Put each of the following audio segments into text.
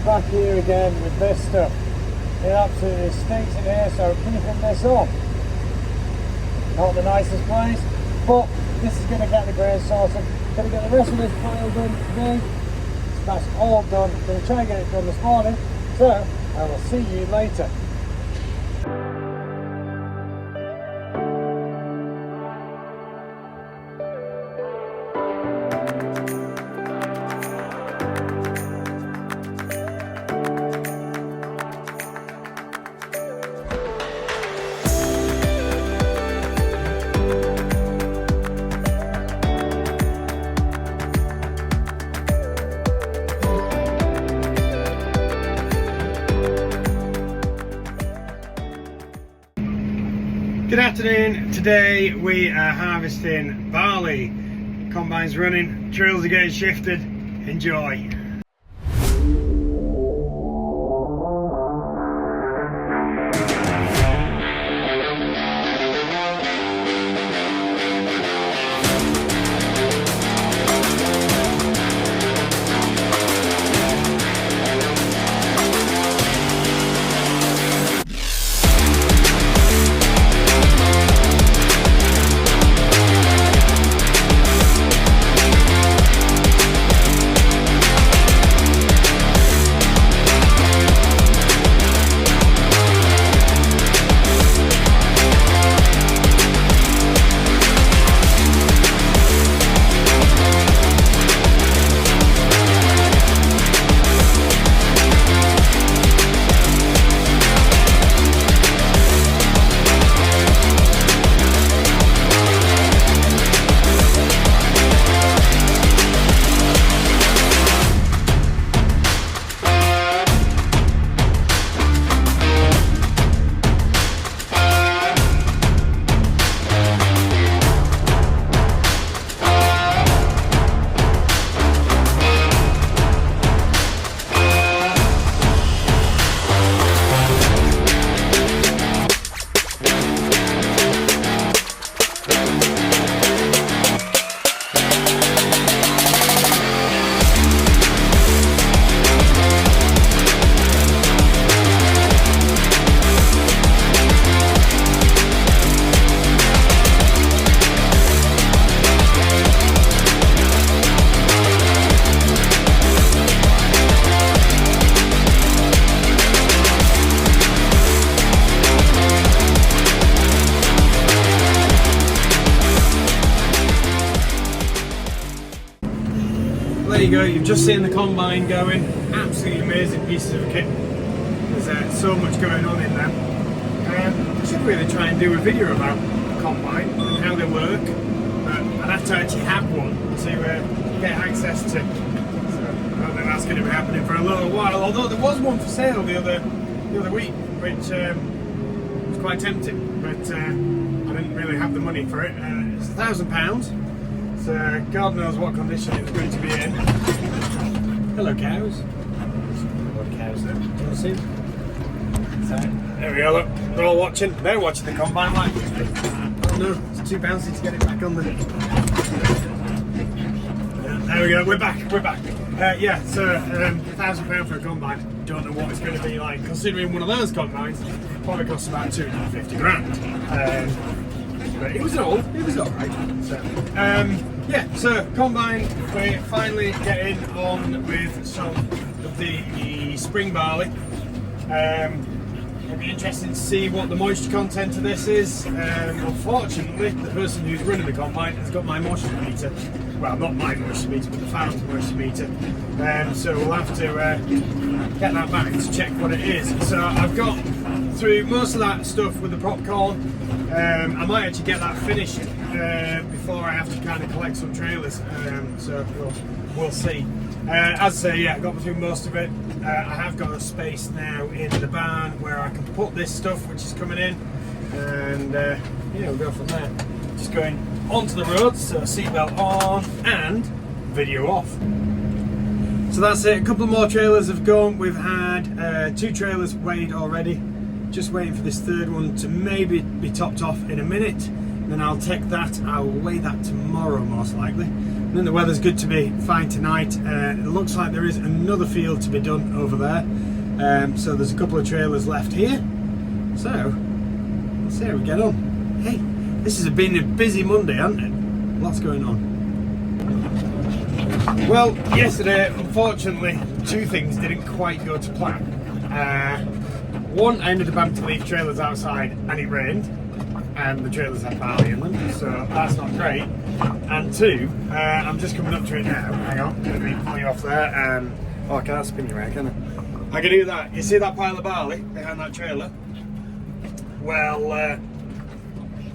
back here again with this stuff. It absolutely stinks in here, so keeping this off. Not the nicest place, but this is going to get the grain sorted. Going to get the rest of this pile done today. So that's all done. Going to try and get it done this morning. So I will see you later. Good afternoon. Today we are harvesting barley. Combine's running, drills are getting shifted. Enjoy. There you go, you've just seen the combine going. Absolutely amazing pieces of kit. There's so much going on in them. I should really try and do a video about the combine and how they work. I'd have to actually have one to get access to. So I don't think that's going to be happening for a little while. Although there was one for sale the other week, which was quite tempting, but I didn't really have the money for it. It's £1,000. So God knows what condition it's going to be in. Hello cows. There's a lot of cows there. Do you want to see them? So, there we go, look. They're all watching. They're watching the combine like oh no, it's too bouncy to get it back on the... There we go, we're back. Yeah, so £1,000 for a combine. Don't know what it's going to be like. Considering one of those combines probably costs about 250 grand. But it was alright. So, yeah, so combine, we're finally getting on with some of the spring barley. It'll be interesting to see what the moisture content of this is. Unfortunately, the person who's running the combine has got my moisture meter. Well, not my moisture meter, but the farm's moisture meter. So we'll have to get that back to check what it is. So I've got through most of that stuff with the popcorn. I might actually get that finished before I have to kind of collect some trailers. So we'll see. As I say, yeah, I got through most of it. I have got a space now in the barn where I can put this stuff which is coming in, and yeah, we'll go from there. Just going onto the road, so seatbelt on and video off. So that's it, a couple more trailers have gone. We've had 2 trailers weighed already. Just waiting for this third one to maybe be topped off in a minute. Then I'll take that, I'll weigh that tomorrow most likely. I think the weather's good to be fine tonight. It looks like there is another field to be done over there. So there's a couple of trailers left here. So, let's see how we get on. Hey, this has been a busy Monday, hasn't it? Lots going on. Well, yesterday, unfortunately, two things didn't quite go to plan. One, I ended up having to leave trailers outside and it rained, and the trailers had barley in them, so that's not great. And two, I'm just coming up to it now. Hang on, I'm going to be pulling off there. Oh, I can't spin you around, can I? I can do that. You see that pile of barley behind that trailer? Well,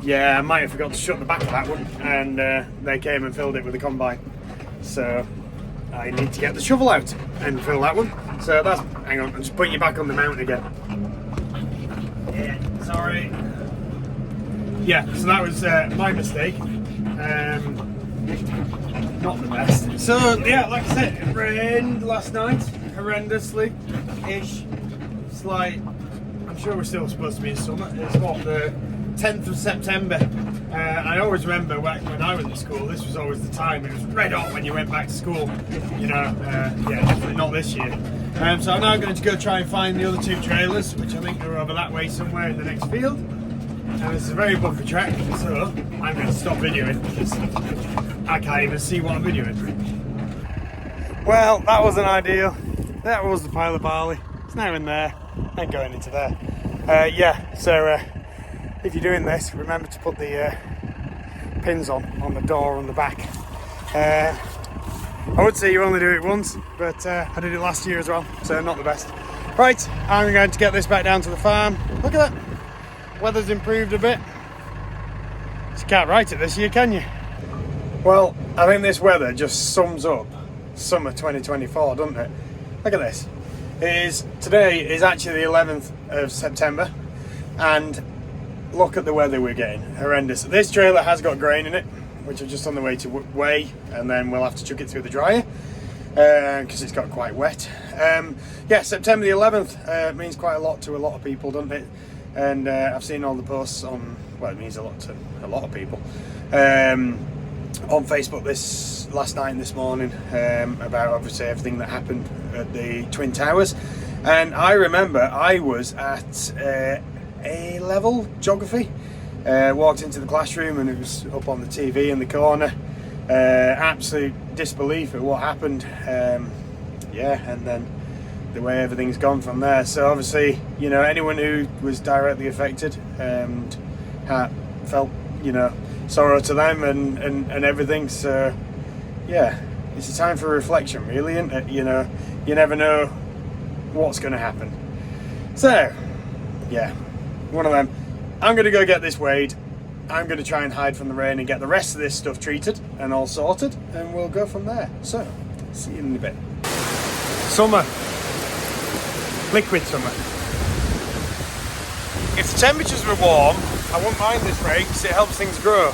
yeah, I might have forgot to shut the back of that one, and they came and filled it with a combine. So I need to get the shovel out and fill that one. So that's, hang on, I'm just putting you back on the mount again. Yeah, sorry. Yeah, so that was my mistake. Not the best. So yeah, like I said, it rained last night, horrendously-ish. It's like, I'm sure we're still supposed to be in summer. It's what, the 10th of September. I always remember when I was at school, this was always the time. It was red hot when you went back to school. You know, yeah, definitely not this year. So I'm now going to go try and find the other two trailers, which I think are over that way somewhere in the next field. And it's a very bumpy track, so I'm going to stop videoing because I can't even see what I'm videoing. Well, that wasn't ideal. That was the pile of barley. It's now in there and going into there. Yeah, so if you're doing this, remember to put the pins on the door on the back. I would say you only do it once, but I did it last year as well, so not the best. Right, I'm going to get this back down to the farm. Look at that. Weather's improved a bit. You can't write it this year, can you? Well, I think this weather just sums up summer 2024, doesn't it? Look at this. Today is actually the 11th of September, and look at the weather we're getting. Horrendous. This trailer has got grain in it, which are just on the way to weigh, and then we'll have to chuck it through the dryer because it's got quite wet. Yeah, September the 11th means quite a lot to a lot of people, doesn't it? And I've seen all the posts on, well, it means a lot to a lot of people, on Facebook last night and this morning, about obviously everything that happened at the Twin Towers. And I remember I was at A-level geography, walked into the classroom and it was up on the TV in the corner. Absolute disbelief at what happened. Yeah, and then the way everything's gone from there. So obviously, you know, anyone who was directly affected and felt, you know, sorrow to them and everything. So yeah, it's a time for reflection, really, isn't it? You know, you never know what's going to happen. So yeah, one of them. I'm going to go get this weighed. I'm going to try and hide from the rain and get the rest of this stuff treated and all sorted, and we'll go from there. So see you in a bit. Summer. Liquid summer. If the temperatures were warm, I wouldn't mind this rain because it helps things grow.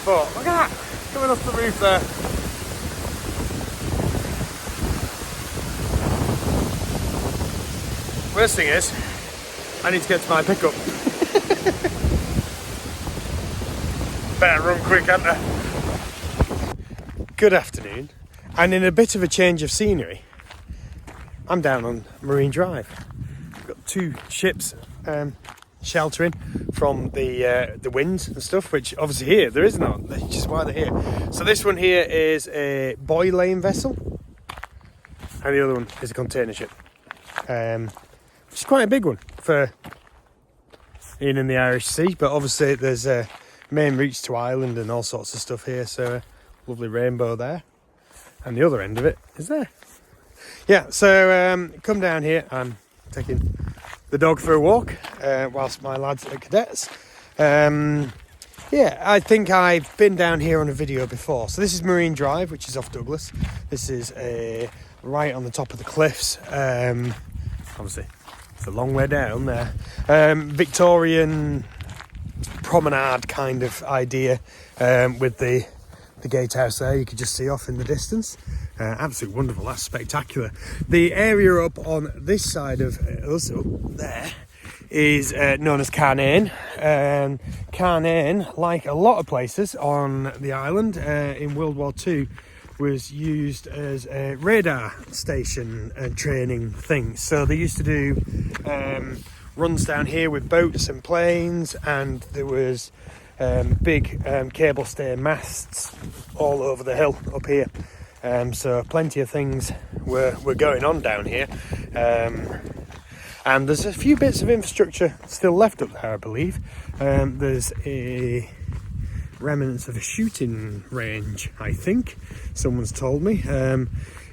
But look at that, coming off the roof there. Worst thing is, I need to get to my pickup. Better run quick, hadn't I? Good afternoon, and in a bit of a change of scenery, I'm down on Marine Drive. I've got two ships sheltering from the winds and stuff, which obviously here there is none, which is why they're here. So this one here is a buoy laying vessel, and the other one is a container ship, which is quite a big one for being in the Irish Sea. But obviously there's a main routes to Ireland and all sorts of stuff here, so a lovely rainbow there, and the other end of it is there. Yeah, so come down here. I'm taking the dog for a walk whilst my lads are cadets. Yeah, I think I've been down here on a video before. So this is Marine Drive, which is off Douglas. This is right on the top of the cliffs. Obviously, it's a long way down there. Victorian promenade kind of idea with the gatehouse there. You could just see off in the distance. Absolutely wonderful. That's spectacular. The area up on this side of us, up there, is known as Carnane. Carnane, like a lot of places on the island in World War II, was used as a radar station and training thing. So they used to do runs down here with boats and planes, and there was big cable stay masts all over the hill up here. So plenty of things were going on down here. And there's a few bits of infrastructure still left up there, I believe. There's a remnants of a shooting range, I think someone's told me.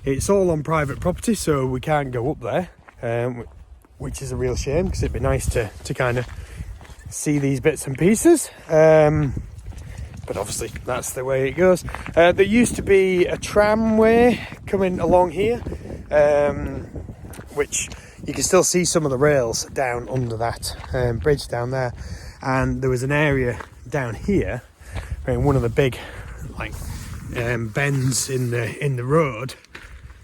It's all on private property, so we can't go up there, which is a real shame, because it'd be nice to kind of see these bits and pieces, but obviously that's the way it goes. There used to be a tramway coming along here, which you can still see some of the rails down under that bridge down there, and there was an area down here, one of the big bends in the road.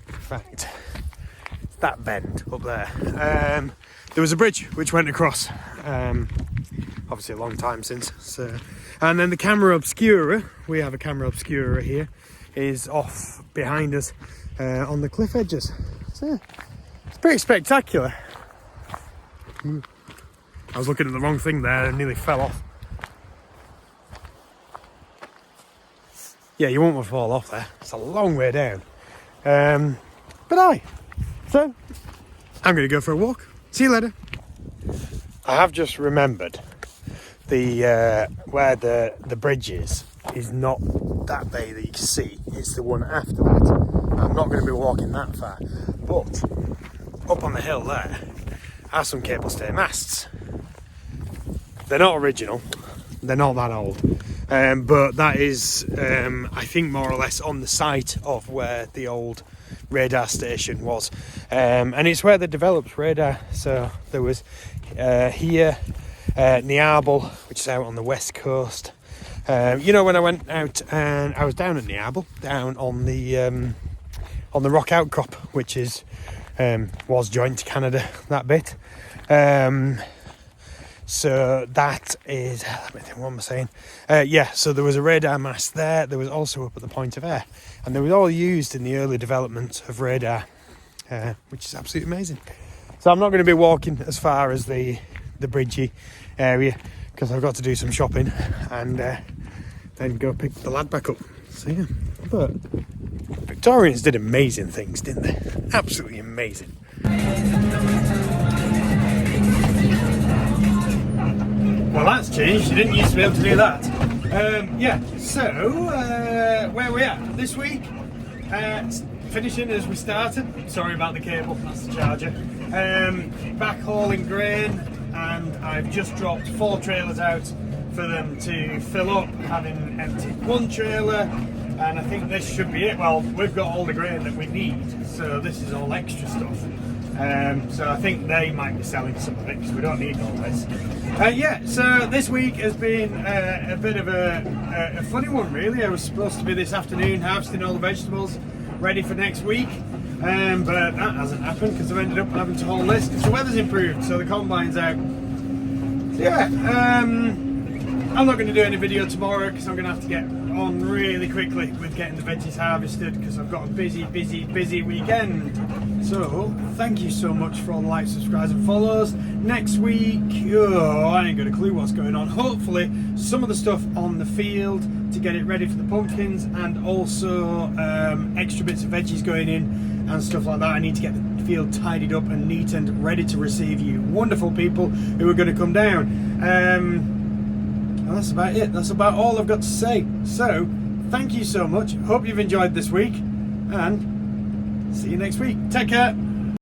In fact, that bend up there, there was a bridge which went across, obviously a long time since. So, and then the camera obscura, we have a camera obscura here, is off behind us on the cliff edges. So it's pretty spectacular. I was looking at the wrong thing there and nearly fell off. Yeah, you won't want to fall off there. It's a long way down. So I'm going to go for a walk. See you later. I have just remembered where the bridge is not that bay that you can see. It's the one after that. I'm not going to be walking that far, but up on the hill there are some cable stay masts. They're not original. They're not that old. But that is, I think, more or less on the site of where the old radar station was. And it's where they developed radar. So there was here, Niarbol, which is out on the west coast. When I went out and I was down at Niarbol, down on the rock outcrop, which was joint to Canada, that bit. So that is, let me think, what am I saying? So there was a radar mast there. There was also up at the Point of Ayre, and they were all used in the early development of radar, which is absolutely amazing. So I'm not going to be walking as far as the Bridgie area, because I've got to do some shopping and then go pick the lad back up. So yeah, but Victorians did amazing things, didn't they? Absolutely amazing. Well, that's changed. You didn't used to be able to do that. Where are we at this week? Finishing as we started. Sorry about the cable, that's the charger. Back hauling grain, and I've just dropped 4 trailers out for them to fill up, having emptied 1 trailer, and I think this should be it. Well, we've got all the grain that we need, so this is all extra stuff. So I think they might be selling some of it, because we don't need all this. So this week has been a bit of a funny one, really. I was supposed to be this afternoon harvesting all the vegetables ready for next week, but that hasn't happened because I've ended up having to haul this because the weather's improved, so the combine's out. I'm not going to do any video tomorrow because I'm going to have to get on really quickly with getting the veggies harvested, because I've got a busy weekend. So thank you so much for all the likes, subscribes and follows. Next week, I ain't got a clue what's going on. Hopefully some of the stuff on the field to get it ready for the pumpkins, and also extra bits of veggies going in and stuff like that. I need to get the field tidied up and neat and ready to receive you wonderful people who are going to come down. And that's about it. That's about all I've got to say. So thank you so much. Hope you've enjoyed this week, and see you next week. Take care.